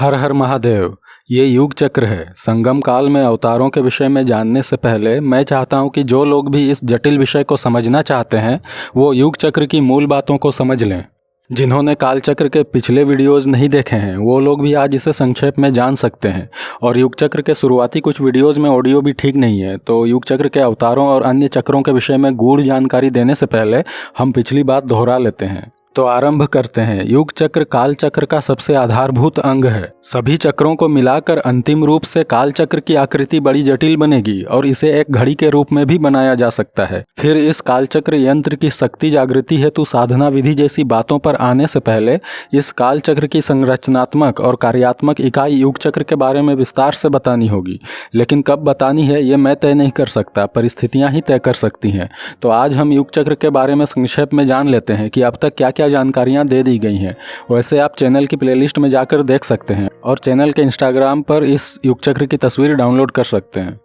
हर हर महादेव। ये युग चक्र है। संगम काल में अवतारों के विषय में जानने से पहले मैं चाहता हूं कि जो लोग भी इस जटिल विषय को समझना चाहते हैं वो युग चक्र की मूल बातों को समझ लें। जिन्होंने काल चक्र के पिछले वीडियोस नहीं देखे हैं वो लोग भी आज इसे संक्षेप में जान सकते हैं। और युग चक्र के शुरुआती कुछ वीडियोस में ऑडियो भी ठीक नहीं है, तो युग चक्र के अवतारों और अन्य चक्रों के विषय में गूढ़ जानकारी देने से पहले हम पिछली बात दोहरा लेते हैं। तो आरंभ करते हैं। युग चक्र काल चक्र का सबसे आधारभूत अंग है। सभी चक्रों को मिलाकर अंतिम रूप से काल चक्र की आकृति बड़ी जटिल बनेगी और इसे एक घड़ी के रूप में भी बनाया जा सकता है। फिर इस काल चक्र यंत्र की शक्ति जागृति हेतु साधना विधि जैसी बातों पर आने से पहले इस काल चक्र की संरचनात्मक और कार्यात्मक इकाई युग चक्र के बारे में विस्तार से बतानी होगी। लेकिन कब बतानी है ये मैं तय नहीं कर सकता, परिस्थितियां ही तय कर सकती हैं। तो आज हम युग चक्र के बारे में संक्षेप में जान लेते हैं कि अब तक क्या जानकारियां दे दी गई हैं। वैसे आप चैनल की प्लेलिस्ट में जाकर देख सकते हैं और चैनल के इंस्टाग्राम पर इस युग चक्र की तस्वीर डाउनलोड कर सकते हैं।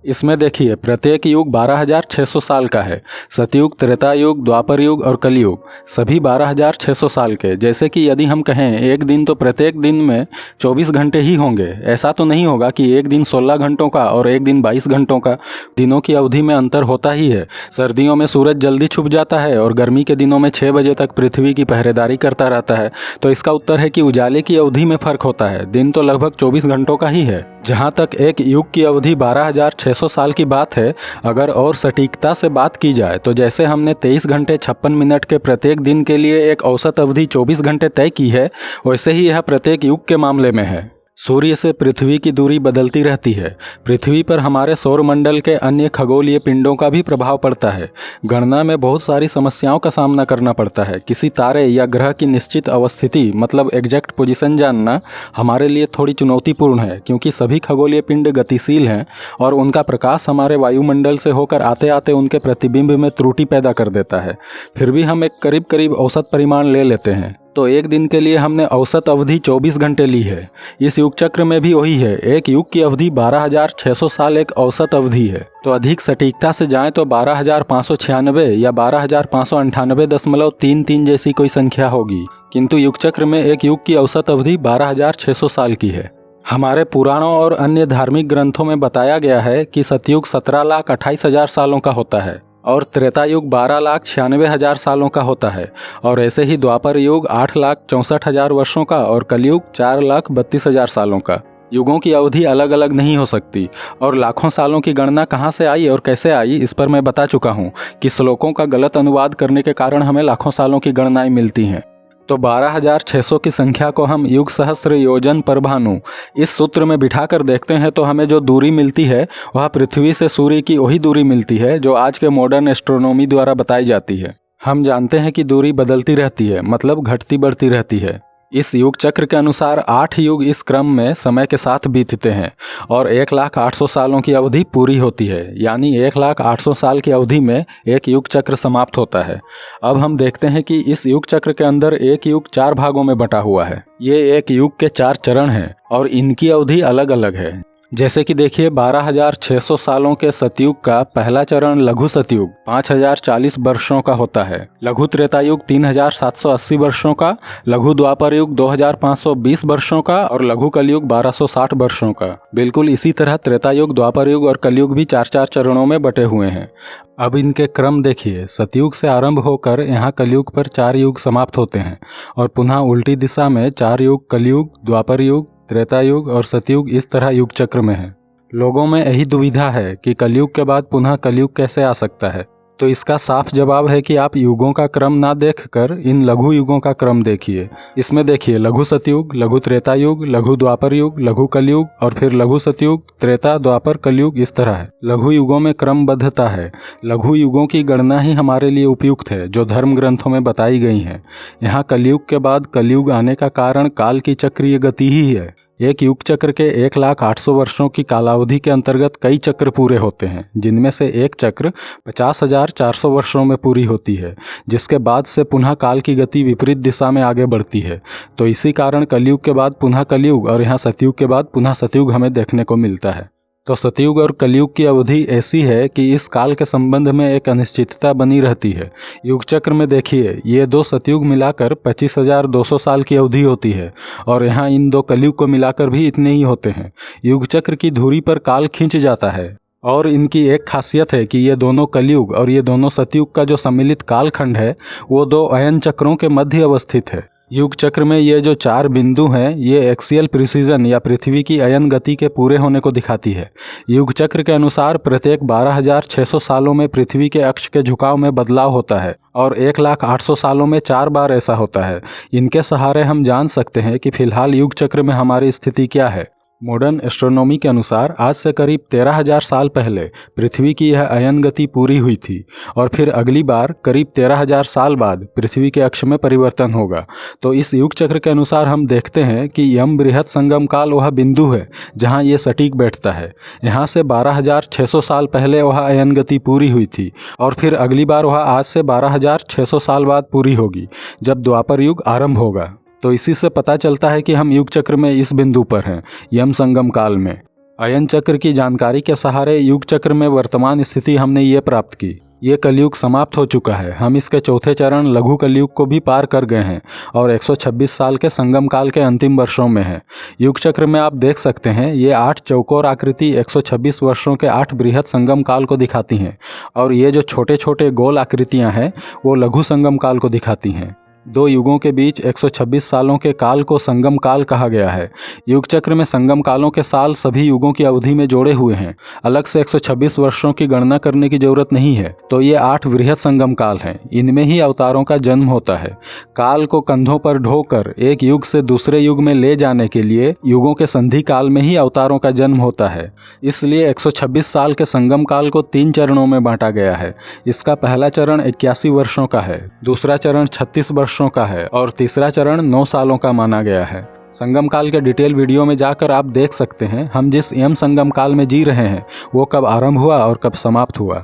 इसमें देखिए, प्रत्येक युग 12,600 साल का है। सतयुग, त्रेता युग, द्वापर युग और कलयुग सभी 12,600 साल के। जैसे कि यदि हम कहें एक दिन, तो प्रत्येक दिन में 24 घंटे ही होंगे। ऐसा तो नहीं होगा कि एक दिन 16 घंटों का और एक दिन 22 घंटों का। दिनों की अवधि में अंतर होता ही है। सर्दियों में सूरज जल्दी छुप जाता है और गर्मी के दिनों में 6 बजे तक पृथ्वी की पहरेदारी करता रहता है। तो इसका उत्तर है कि उजाले की अवधि में फर्क होता है। दिन तो लगभग 24 घंटों का ही है। जहां तक एक युग की अवधि 12,600 साल की बात है, अगर और सटीकता से बात की जाए तो जैसे हमने 23 घंटे 56 मिनट के प्रत्येक दिन के लिए एक औसत अवधि 24 घंटे तय की है, वैसे ही यह प्रत्येक युग के मामले में है। सूर्य से पृथ्वी की दूरी बदलती रहती है। पृथ्वी पर हमारे सौरमंडल के अन्य खगोलीय पिंडों का भी प्रभाव पड़ता है। गणना में बहुत सारी समस्याओं का सामना करना पड़ता है। किसी तारे या ग्रह की निश्चित अवस्थिति मतलब एग्जैक्ट पोजीशन जानना हमारे लिए थोड़ी चुनौतीपूर्ण है, क्योंकि सभी खगोलीय पिंड गतिशील हैं और उनका प्रकाश हमारे वायुमंडल से होकर आते आते उनके प्रतिबिंब में त्रुटि पैदा कर देता है। फिर भी हम एक करीब करीब औसत परिमाण ले लेते हैं। तो एक दिन के लिए हमने औसत अवधि 24 घंटे ली है। इस युग चक्र में भी वही है। एक युग की अवधि 12,600 साल एक औसत अवधि है। तो अधिक सटीकता से जाएं तो 12,596 या 12,598.33 जैसी कोई संख्या होगी, किंतु युग चक्र में एक युग की औसत अवधि 12,600 साल की है। हमारे पुराणों और अन्य धार्मिक ग्रंथों में बताया गया है कि सतयुग 17,28,000 सालों का होता है और त्रेता युग 12,96,000 सालों का होता है। और ऐसे ही द्वापर युग 8,64,000 वर्षों का और कलयुग 4,32,000 सालों का। युगों की अवधि अलग अलग नहीं हो सकती। और लाखों सालों की गणना कहाँ से आई और कैसे आई, इस पर मैं बता चुका हूँ कि श्लोकों का गलत अनुवाद करने के कारण हमें लाखों सालों की गणनाएं मिलती हैं। तो 12,600 की संख्या को हम युग सहस्र योजन पर भानु इस सूत्र में बिठाकर देखते हैं तो हमें जो दूरी मिलती है वह पृथ्वी से सूर्य की वही दूरी मिलती है जो आज के मॉडर्न एस्ट्रोनॉमी द्वारा बताई जाती है। हम जानते हैं कि दूरी बदलती रहती है, मतलब घटती बढ़ती रहती है। इस युग चक्र के अनुसार 8 युग इस क्रम में समय के साथ बीतते हैं और 1,08,000 सालों की अवधि पूरी होती है। यानी 1,08,000 साल की अवधि में एक युग चक्र समाप्त होता है। अब हम देखते हैं कि इस युग चक्र के अंदर एक युग 4 भागों में बटा हुआ है। ये एक युग के 4 चरण हैं और इनकी अवधि अलग अलग है। जैसे कि देखिए, 12,600 सालों के सतयुग का पहला चरण लघु सतयुग 5,040 वर्षों का होता है। लघु त्रेतायुग 3,780 वर्षों का, लघु द्वापर युग 2,520 वर्षों का और लघु कलयुग 1,260 वर्षों का। बिल्कुल इसी तरह त्रेतायुग, द्वापर युग और कलयुग भी 4-4 चरणों में बटे हुए हैं। अब इनके क्रम देखिए, सतयुग से आरंभ होकर यहाँ कलयुग पर 4 युग समाप्त होते हैं और पुनः उल्टी दिशा में 4 युग कलयुग, द्वापर युग, त्रेता युग और सतयुग इस तरह युग चक्र में है। लोगों में यही दुविधा है कि कलयुग के बाद पुनः कलयुग कैसे आ सकता है। तो इसका साफ जवाब है कि आप युगों का क्रम ना देखकर इन लघु युगों का क्रम देखिए। इसमें देखिए, लघु सतयुग, लघु त्रेता युग, लघु द्वापर युग, लघु कलयुग और फिर लघु सतयुग, त्रेता, द्वापर, कलयुग इस तरह है। लघु युगों में क्रमबद्धता है। लघु युगों की गणना ही हमारे लिए उपयुक्त है जो धर्म ग्रंथों में बताई गई है। यहाँ कलयुग के बाद कलयुग आने का कारण काल की चक्रीय गति ही है। एक युग चक्र के 1,08,000 वर्षों की कालावधि के अंतर्गत कई चक्र पूरे होते हैं, जिनमें से एक चक्र 50,400 वर्षों में पूरी होती है, जिसके बाद से पुनः काल की गति विपरीत दिशा में आगे बढ़ती है। तो इसी कारण कलयुग के बाद पुनः कलयुग और यहाँ सतयुग के बाद पुनः सतयुग हमें देखने को मिलता है। तो सतयुग और कलयुग की अवधि ऐसी है कि इस काल के संबंध में एक अनिश्चितता बनी रहती है। युग चक्र में देखिए, ये दो सतयुग मिलाकर 25,200 साल की अवधि होती है और यहाँ इन दो कलयुग को मिलाकर भी इतने ही होते हैं। युग चक्र की धुरी पर काल खिंच जाता है और इनकी एक खासियत है कि ये दोनों कलयुग और ये दोनों सतयुग का जो सम्मिलित कालखंड है वो दो अयन चक्रों के मध्य अवस्थित है। युग चक्र में ये जो 4 बिंदु हैं ये एक्सियल प्रिसीजन या पृथ्वी की अयन गति के पूरे होने को दिखाती है। युग चक्र के अनुसार प्रत्येक 12,600 सालों में पृथ्वी के अक्ष के झुकाव में बदलाव होता है और 1,08,000 सालों में 4 बार ऐसा होता है। इनके सहारे हम जान सकते हैं कि फिलहाल युग चक्र में हमारी स्थिति क्या है। मॉडर्न एस्ट्रोनॉमी के अनुसार आज से करीब 13,000 साल पहले पृथ्वी की यह अयन गति पूरी हुई थी और फिर अगली बार करीब 13,000 साल बाद पृथ्वी के अक्ष में परिवर्तन होगा। तो इस युग चक्र के अनुसार हम देखते हैं कि यम बृहत संगम काल वह बिंदु है जहां ये सटीक बैठता है। यहाँ से 12,600 साल पहले वह अयन गति पूरी हुई थी और फिर अगली बार वह आज से 12,600 साल बाद पूरी होगी जब द्वापर युग आरंभ होगा। तो इसी से पता चलता है कि हम युग चक्र में इस बिंदु पर हैं, यम संगम काल में। अयन चक्र की जानकारी के सहारे युग चक्र में वर्तमान स्थिति हमने ये प्राप्त की। ये कलयुग समाप्त हो चुका है। हम इसके चौथे चरण लघु कलयुग को भी पार कर गए हैं और 126 साल के संगम काल के अंतिम वर्षों में हैं। युग चक्र में आप देख सकते हैं ये 8 चौकोर आकृति 126 वर्षों के 8 बृहत संगम काल को दिखाती हैं और ये जो छोटे छोटे गोल आकृतियां हैं वो लघु संगम काल को दिखाती हैं। दो युगों के बीच 126 सालों के काल को संगम काल कहा गया है। युग चक्र में संगम कालों के साल सभी युगों की अवधि में जोड़े हुए हैं। अलग से 126 वर्षों की गणना करने की जरूरत नहीं है। तो ये 8 वृहत संगम काल हैं। इनमें ही अवतारों का जन्म होता है। काल को कंधों पर ढोकर एक युग से दूसरे युग में ले जाने के लिए युगों के संधि काल में ही अवतारों का जन्म होता है। इसलिए 126 साल के संगम काल को 3 चरणों में बांटा गया है। इसका पहला चरण 81 वर्षों का है, दूसरा चरण 36 वर्षों का है और तीसरा चरण 9 सालों का माना गया है। संगम काल के डिटेल वीडियो में जाकर आप देख सकते हैं हम जिस यम संगम काल में जी रहे हैं वो कब आरंभ हुआ और कब समाप्त हुआ।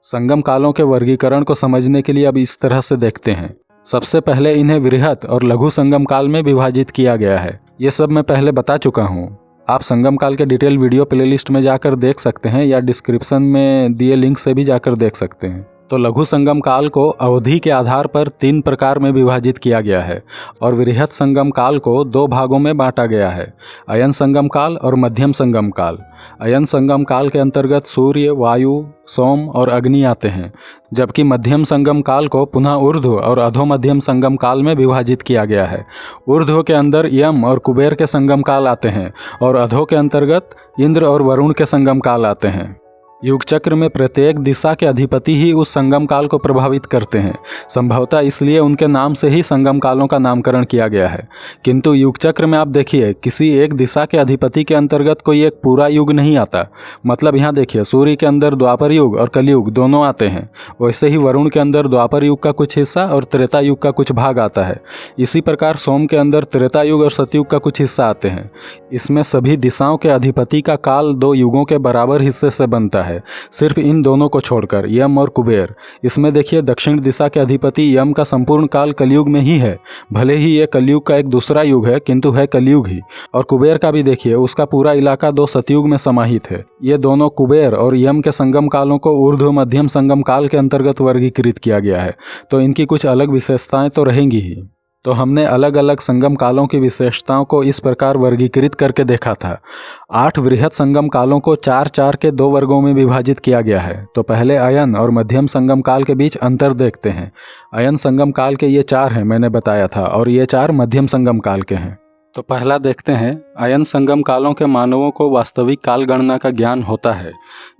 संगम कालों के वर्गीकरण को समझने के लिए अब इस तरह से देखते हैं। सबसे पहले इन्हें वृहत और लघु संगम काल में विभाजित किया गया है। ये सब मैं पहले बता चुका हूँ। आप संगम काल के डिटेल वीडियो प्लेलिस्ट में जाकर देख सकते हैं या डिस्क्रिप्शन में दिए लिंक से भी जाकर देख सकते हैं। तो लघु संगम काल को अवधि के आधार पर 3 प्रकार में विभाजित किया गया है और वृहत संगम काल को 2 भागों में बांटा गया है, अयन संगम काल और मध्यम संगम काल। अयन संगम काल के अंतर्गत सूर्य, वायु, सोम और अग्नि आते हैं, जबकि मध्यम संगम काल को पुनः ऊर्ध्व और अधो मध्यम संगम काल में विभाजित किया गया है। ऊर्ध्व के अंदर यम और कुबेर के संगम काल आते हैं और अधो के अंतर्गत इंद्र और वरुण के संगम काल आते हैं। युग चक्र में प्रत्येक दिशा के अधिपति ही उस संगम काल को प्रभावित करते हैं। संभवतः इसलिए उनके नाम से ही संगम कालों का नामकरण किया गया है। किंतु युग चक्र में आप देखिए किसी एक दिशा के अधिपति के अंतर्गत कोई एक पूरा युग नहीं आता। मतलब यहाँ देखिए सूर्य के अंदर द्वापर युग और कलयुग दोनों आते हैं। वैसे ही वरुण के अंदर द्वापर युग का कुछ हिस्सा और त्रेता युग का कुछ भाग आता है। इसी प्रकार सोम के अंदर त्रेता युग और सतयुग का कुछ हिस्सा आते हैं। इसमें सभी दिशाओं के अधिपति का काल 2 युगों के बराबर हिस्से से बनता है, सिर्फ इन दोनों को छोड़कर, यम और कुबेर। इसमें देखिए दक्षिण दिशा के अधिपति यम का संपूर्ण काल कलयुग में ही है। भले ही ये कलयुग का एक दूसरा युग है किंतु है कलयुग ही। और कुबेर का भी देखिए उसका पूरा इलाका 2 सतयुग में समाहित है। ये दोनों कुबेर और यम के संगम कालों को ऊर्ध्व मध्यम संगम काल के अंतर्गत वर्गीकृत किया गया है। तो इनकी कुछ अलग विशेषताएं तो रहेंगी ही। तो हमने अलग अलग संगम कालों की विशेषताओं को इस प्रकार वर्गीकृत करके देखा था। 8 वृहत संगम कालों को 4-4 के 2 वर्गों में विभाजित किया गया है। तो पहले अयन और मध्यम संगम काल के बीच अंतर देखते हैं। अयन संगम काल के ये 4 हैं मैंने बताया था और ये 4 मध्यम संगम काल के हैं। तो पहला देखते हैं, अयन संगम कालों के मानवों को वास्तविक काल गणना का ज्ञान होता है,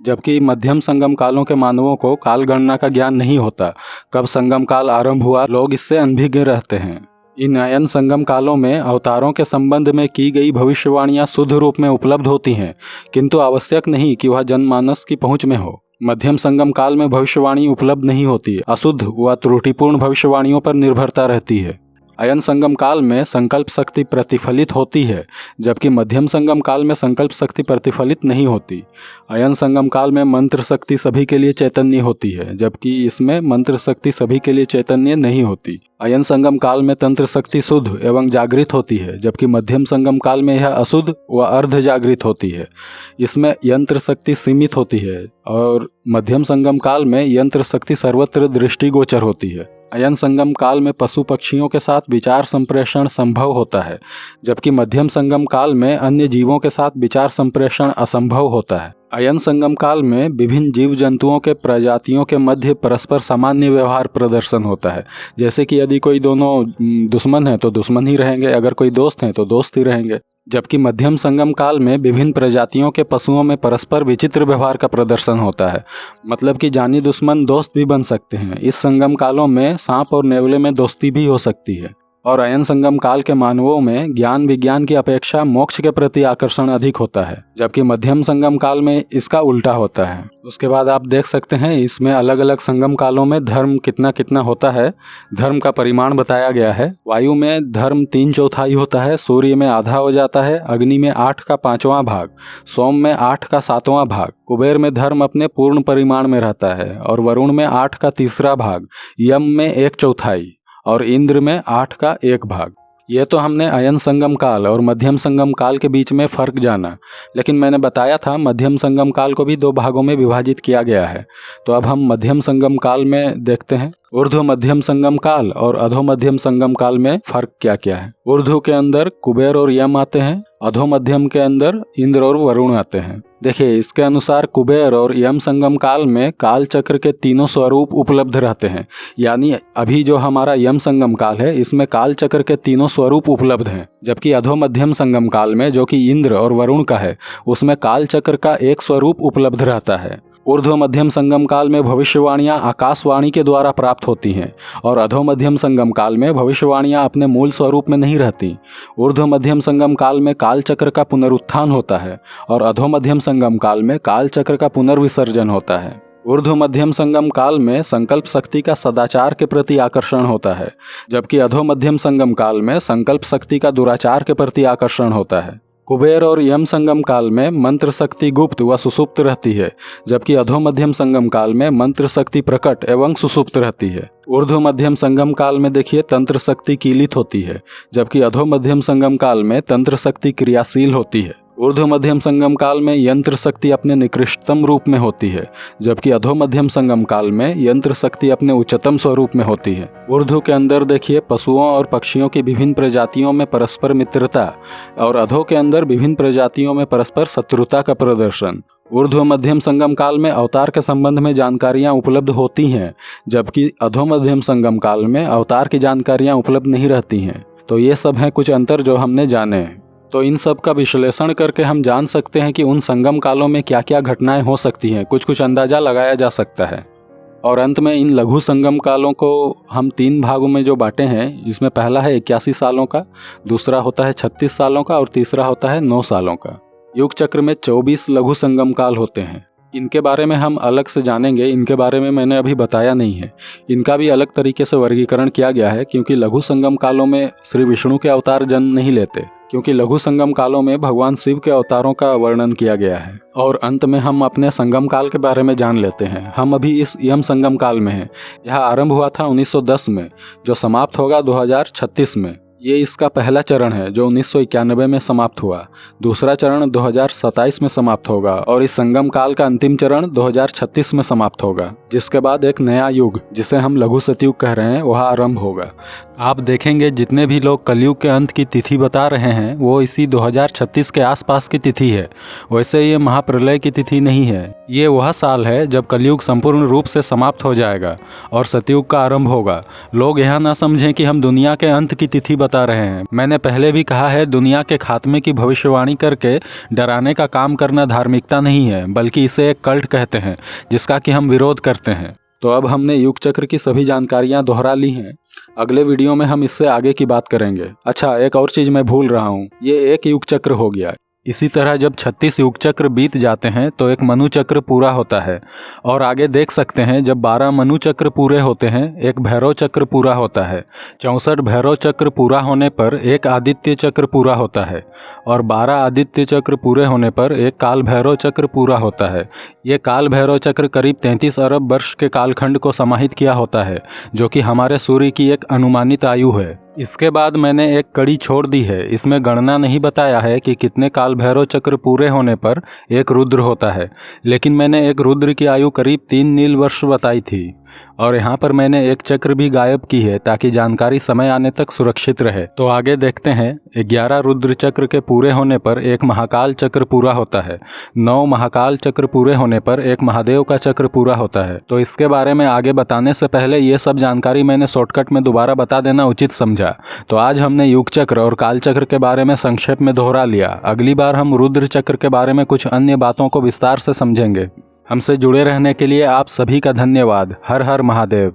जबकि मध्यम संगम कालों के मानवों को काल गणना का ज्ञान नहीं होता। कब संगम काल आरंभ हुआ लोग इससे अनभिज्ञ रहते हैं। इन अयन संगम कालों में अवतारों के संबंध में की गई भविष्यवाणियां शुद्ध रूप में उपलब्ध होती हैं, किंतु आवश्यक नहीं कि वह जनमानस की पहुंच में हो। मध्यम संगम काल में भविष्यवाणी उपलब्ध नहीं होती, अशुद्ध व त्रुटिपूर्ण भविष्यवाणियों पर निर्भरता रहती है। अयन संगम काल में संकल्प शक्ति प्रतिफलित होती है, जबकि मध्यम संगम काल में संकल्प शक्ति प्रतिफलित नहीं होती। अयन संगम काल में मंत्र शक्ति सभी के लिए चैतन्य होती है, जबकि इसमें मंत्र शक्ति सभी के लिए चैतन्य नहीं होती। अयन संगम काल में तंत्र शक्ति शुद्ध एवं जागृत होती है, जबकि मध्यम संगम काल में यह अशुद्ध व अर्ध जागृत होती है। इसमें यंत्र शक्ति सीमित होती है और मध्यम संगम काल में यंत्र शक्ति सर्वत्र दृष्टिगोचर होती है। अयन संगम काल में पशु पक्षियों के साथ विचार संप्रेषण संभव होता है, जबकि मध्यम संगम काल में अन्य जीवों के साथ विचार संप्रेषण असंभव होता है। अयन संगम काल में विभिन्न जीव जंतुओं के प्रजातियों के मध्य परस्पर सामान्य व्यवहार प्रदर्शन होता है। जैसे कि यदि कोई दोनों दुश्मन है तो दुश्मन ही रहेंगे, अगर कोई दोस्त है तो दोस्त ही रहेंगे। जबकि मध्यम संगम काल में विभिन्न प्रजातियों के पशुओं में परस्पर विचित्र व्यवहार का प्रदर्शन होता है, मतलब कि जानी दुश्मन दोस्त भी बन सकते हैं। इस संगम कालों में सांप और नेवले में दोस्ती भी हो सकती है। और अयन संगम काल के मानवों में ज्ञान विज्ञान की अपेक्षा मोक्ष के प्रति आकर्षण अधिक होता है, जबकि मध्यम संगम काल में इसका उल्टा होता है। उसके बाद आप देख सकते हैं इसमें अलग अलग संगम कालों में धर्म कितना कितना होता है। धर्म का परिमाण बताया गया है। वायु में धर्म 3/4 होता है, सूर्य में आधा हो जाता है, अग्नि में 8 का 5वां भाग, सोम में 8 का 7वां भाग, कुबेर में धर्म अपने पूर्ण परिमाण में रहता है और वरुण में 8 का 3रा भाग, यम में 1/4 और इंद्र में 8 का 1 भाग। ये तो हमने अयन संगम काल और मध्यम संगम काल के बीच में फर्क जाना, लेकिन मैंने बताया था मध्यम संगम काल को भी 2 भागों में विभाजित किया गया है। तो अब हम मध्यम संगम काल में देखते हैं ऊर्ध्व मध्यम संगम काल और अधो मध्यम संगम काल में फर्क क्या क्या है। ऊर्ध्व के अंदर कुबेर और यम आते हैं, अधो मध्यम के अंदर इंद्र और वरुण आते हैं। देखिए इसके अनुसार कुबेर और यम संगम काल में काल चक्र के तीनों स्वरूप उपलब्ध रहते हैं। यानी अभी जो हमारा यम संगम काल है इसमें काल चक्र के तीनों स्वरूप उपलब्ध हैं, जबकि अधो मध्यम संगम काल में जो कि इंद्र और वरुण का है उसमें काल चक्र का एक स्वरूप उपलब्ध रहता है। ऊर्ध्व मध्यम संगम काल में भविष्यवाणियां आकाशवाणी के द्वारा प्राप्त होती हैं और अधो मध्यम संगम काल में भविष्यवाणियां अपने मूल स्वरूप में नहीं रहती। ऊर्ध्व मध्यम संगम काल में काल चक्र का पुनरुत्थान होता है और अधो मध्यम संगम काल में काल चक्र का पुनर्विसर्जन होता है। ऊर्ध्व मध्यम संगम काल में संकल्प शक्ति का सदाचार के प्रति आकर्षण होता है, जबकि अधो मध्यम संगम काल में संकल्प शक्ति का दुराचार के प्रति आकर्षण होता है। कुबेर और यम संगम काल में मंत्र शक्ति गुप्त व सुसुप्त रहती है, जबकि अधो मध्यम संगम काल में मंत्र शक्ति प्रकट एवं सुसुप्त रहती है। ऊर्ध्व मध्यम संगम काल में देखिए तंत्र शक्ति कीलित होती है, जबकि अधो मध्यम संगम काल में तंत्र शक्ति क्रियाशील होती है। ऊर्ध्व मध्यम संगम काल में यंत्र शक्ति अपने निकृष्टतम रूप में होती है, जबकि अधो मध्यम संगम काल में यंत्र शक्ति अपने उच्चतम स्वरूप में होती है। ऊर्ध्व के अंदर देखिए पशुओं और पक्षियों की विभिन्न प्रजातियों में परस्पर मित्रता और अधो के अंदर विभिन्न प्रजातियों में परस्पर शत्रुता का प्रदर्शन। ऊर्ध्व मध्यम संगम काल में अवतार के संबंध में जानकारियां उपलब्ध होती हैं, जबकि अधो मध्यम संगम काल में अवतार की जानकारियां उपलब्ध नहीं रहती हैं। तो ये सब हैं कुछ अंतर जो हमने जाने। तो इन सब का विश्लेषण करके हम जान सकते हैं कि उन संगम कालों में क्या क्या घटनाएं हो सकती हैं, कुछ कुछ अंदाजा लगाया जा सकता है। और अंत में इन लघु संगम कालों को हम 3 भागों में जो बांटे हैं, इसमें पहला है 81 सालों का, दूसरा होता है 36 सालों का और तीसरा होता है 9 सालों का। युग चक्र में 24 लघु संगम काल होते हैं। इनके बारे में हम अलग से जानेंगे, इनके बारे में मैंने अभी बताया नहीं है। इनका भी अलग तरीके से वर्गीकरण किया गया है, क्योंकि लघु संगम कालों में श्री विष्णु के अवतार जन्म नहीं लेते, क्योंकि लघु संगम कालों में भगवान शिव के अवतारों का वर्णन किया गया है। और अंत में हम अपने संगम काल के बारे में जान लेते हैं। हम अभी इस यम संगम काल में हैं। यह आरंभ हुआ था 1910 में, जो समाप्त होगा 2036 में। ये इसका पहला चरण है जो 1991 में समाप्त हुआ। दूसरा चरण 2027 में समाप्त होगा और इस संगम काल का अंतिम चरण 2036 में समाप्त होगा, जिसके बाद एक नया युग जिसे हम लघु सतयुग कह रहे हैं वह आरंभ होगा। आप देखेंगे जितने भी लोग कलयुग के अंत की तिथि बता रहे हैं वो इसी 2036 के आसपास की तिथि है। वैसे ये महाप्रलय की तिथि नहीं है। ये वह साल है जब कलयुग संपूर्ण रूप से समाप्त हो जाएगा और सतयुग का आरंभ होगा। लोग यह ना समझें कि हम दुनिया के अंत की तिथि बता रहे हैं। मैंने पहले भी कहा है, दुनिया के खात्मे की भविष्यवाणी करके डराने का काम करना धार्मिकता नहीं है, बल्कि इसे एक कल्ट कहते हैं जिसका कि हम विरोध करते हैं। तो अब हमने युग चक्र की सभी जानकारियां दोहरा ली हैं। अगले वीडियो में हम इससे आगे की बात करेंगे। अच्छा, एक और चीज मैं भूल रहा हूँ, ये एक युग चक्र हो गया। इसी तरह जब 36 युग चक्र बीत जाते हैं तो एक मनु चक्र पूरा होता है, और आगे देख सकते हैं जब 12 मनु चक्र पूरे होते हैं एक भैरव चक्र पूरा होता है। 64 भैरव चक्र पूरा होने पर एक आदित्य चक्र पूरा होता है, और 12 आदित्य चक्र पूरे होने पर एक काल भैरव चक्र पूरा होता है। ये काल भैरव चक्र करीब 33 अरब वर्ष के कालखंड को समाहित किया होता है, जो कि हमारे सूर्य की एक अनुमानित आयु है। इसके बाद मैंने एक कड़ी छोड़ दी है, इसमें गणना नहीं बताया है कि कितने काल भैरव चक्र पूरे होने पर एक रुद्र होता है, लेकिन मैंने एक रुद्र की आयु करीब 3 नील वर्ष बताई थी, और यहाँ पर मैंने एक चक्र भी गायब की है ताकि जानकारी समय आने तक सुरक्षित रहे। तो आगे देखते हैं। 11 रुद्र चक्र के पूरे होने पर एक महाकाल चक्र पूरा होता है। 9 महाकाल चक्र पूरे होने पर एक महादेव का चक्र पूरा होता है। तो इसके बारे में आगे बताने से पहले ये सब जानकारी मैंने शॉर्टकट में दोबारा बता देना उचित समझा। तो आज हमने युग चक्र और काल चक्र के बारे में संक्षेप में दोहरा लिया। अगली बार हम रुद्र चक्र के बारे में कुछ अन्य बातों को विस्तार से समझेंगे। हमसे जुड़े रहने के लिए आप सभी का धन्यवाद। हर हर महादेव।